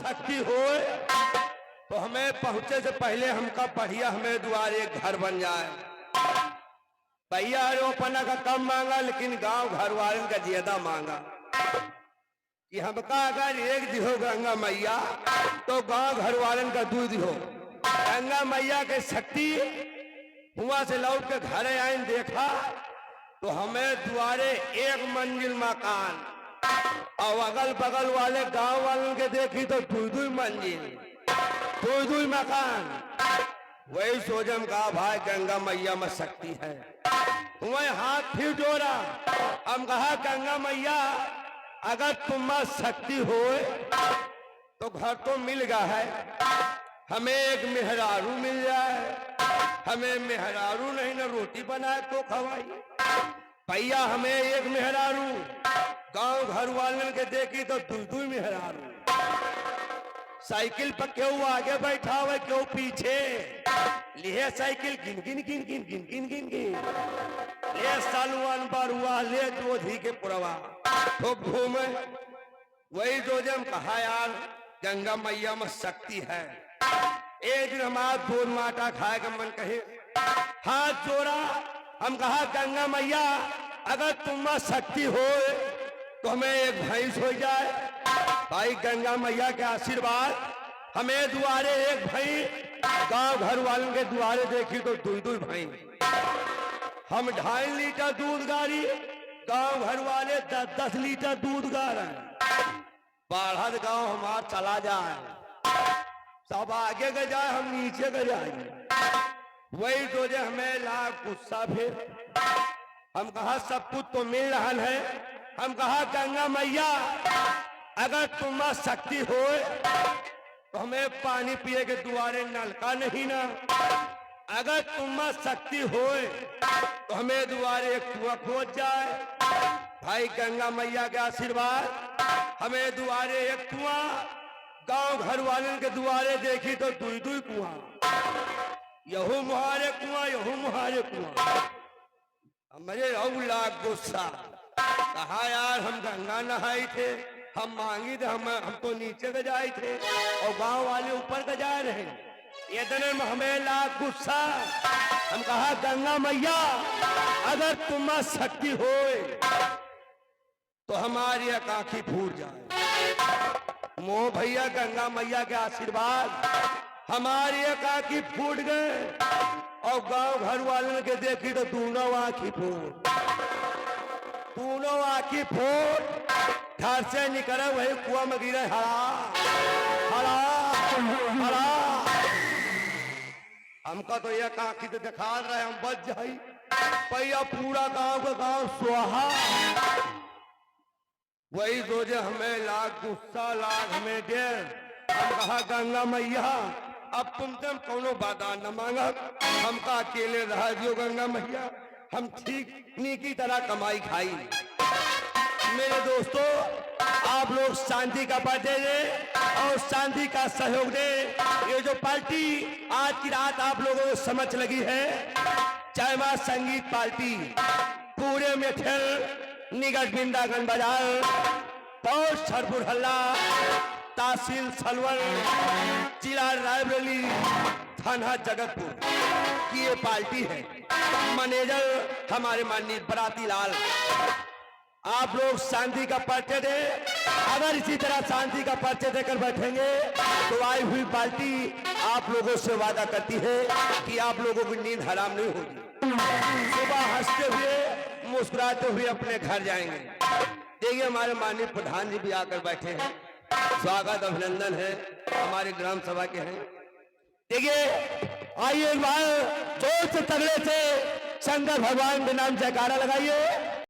शक्ति हो तो हमें पहुंचे से पहले हमका बढ़िया हमें द्वारे घर बन जाए। भैया रोपना का कम मांगा लेकिन गांव घर वालों का ज्यादा मांगा कि हमका अगर एक दिहो गंगा मैया तो गांव घर वालों का दूध हो। गंगा मैया के शक्ति हुआ से लौट के घर आए देखा तो हमें द्वारे एक मंजिल मकान और अगल बगल वाले गांव वालों के देखी तो दू मंजिल दू मकान। वही सोचम का भाई गंगा मैया में शक्ति है। वही हाथ फिर जोड़ा हम कहा गंगा मैया अगर तुम में शक्ति हो तो घर तो मिल गया है, हमें एक मेहरारू मिल जाए। हमें मेहरारू नहीं ना रोटी बनाए तो खवाई। भैया हमें एक मेहरारू, गांव घर वालों के देखी तो दू मेहरारू। साइकिल पर क्यों आगे बैठा हुआ क्यों पीछे, लिए साइकिल गिन गिन गिन गिन गिन गिन गिन गिन ले सालुआन बारुआ ले जोधी के पुरवा तो घूमे। वही जो जम कहा यार गंगा मैया में शक्ति है। एक दिन हमारा दूध माटा खाए का मन कहे, हाथ जोड़ा हम कहा गंगा मैया अगर तुम में शक्ति हो तो हमें एक भैंस हो जाए। भाई गंगा मैया के आशीर्वाद हमें द्वारे एक भैंस, गांव घर वालों के द्वारे देखी तो दू भैंस। हम 2.5 लीटर दूध गाड़ी, गांव घर वाले 10 लीटर दूध गा रहे हैं। बाढ़ गांव हमारा चला जाए, सब आगे का जाए हम नीचे का जाए। वही सोचे हमें लाख गुस्सा फिर हम कहा सब कुछ तो मिल रहा है। हम कहा गंगा मैया अगर तुम में शक्ति हो तो हमें पानी पिए के द्वारे नलका नहीं ना। अगर तुम में शक्ति हो तो हमें द्वारे एक कुआं खोज जाए। भाई गंगा मैया के आशीर्वाद हमें द्वारे एक कुआं, गांव घर वालों के द्वारे देखी तो दू कुआं। यहू मुहारे कुआं यहू मुहारे कुआं। हमारे लाख गुस्सा कहा यार हम गंगा नहाई थे, हम मांगी थे, हम तो नीचे का जाए थे और गांव वाले ऊपर का जा रहे। इतने में हमें लाख गुस्सा हम कहा गंगा मैया अगर तुम में शक्ति हो तो हमारी आंखें फूट जाए। मोह भैया गंगा मैया के आशीर्वाद हमारी आंखें फूट गए और गांव घर वालों के देखी तो दोनों आंखें फूट, दोनों आंखें फूट घर से निकले वही कुआं में गिरे। हरा हरा हरा हमका तो एक आंखी तो दिखा रहे हम बच जाई। भैया पूरा गांव का गांव सुहा। वही सोचे हमें लाख गुस्सा लाख हमें देर। हम कहा गंगा मैया अब तुम कोनो बाधा न मांगा, हमका अकेले रह दियो गंगा मैया, हम ठीक नी की तरह कमाई खाई। मेरे दोस्तों आप लोग शांति का बातें दे और शांति का सहयोग दे। ये जो पार्टी आज की रात आप लोगों को समझ लगी है, जय मां संगीत पार्टी पूरे मेठल निगट बिंदागन बाजार पोस्ट छरपुर हल्ला तहसील सलवर जिला रायबरेली थाना जगतपुर की ये पार्टी है। मैनेजर हमारे माननीय बराती लाल। आप लोग शांति का परिचय दे, अगर इसी तरह शांति का परिचय देकर बैठेंगे तो आई हुई पार्टी आप लोगों से वादा करती है कि आप लोगों की नींद हराम नहीं होगी। सुबह हंसते हुए मुस्कुराते हुए अपने घर जाएंगे। देखिए हमारे माननीय प्रधान जी भी आकर बैठे हैं, स्वागत अभिनंदन है, हमारे ग्राम सभा के हैं। देखिए आइए एक बार जोर से तगड़े से शंकर भगवान के नाम जयकारा लगाइए।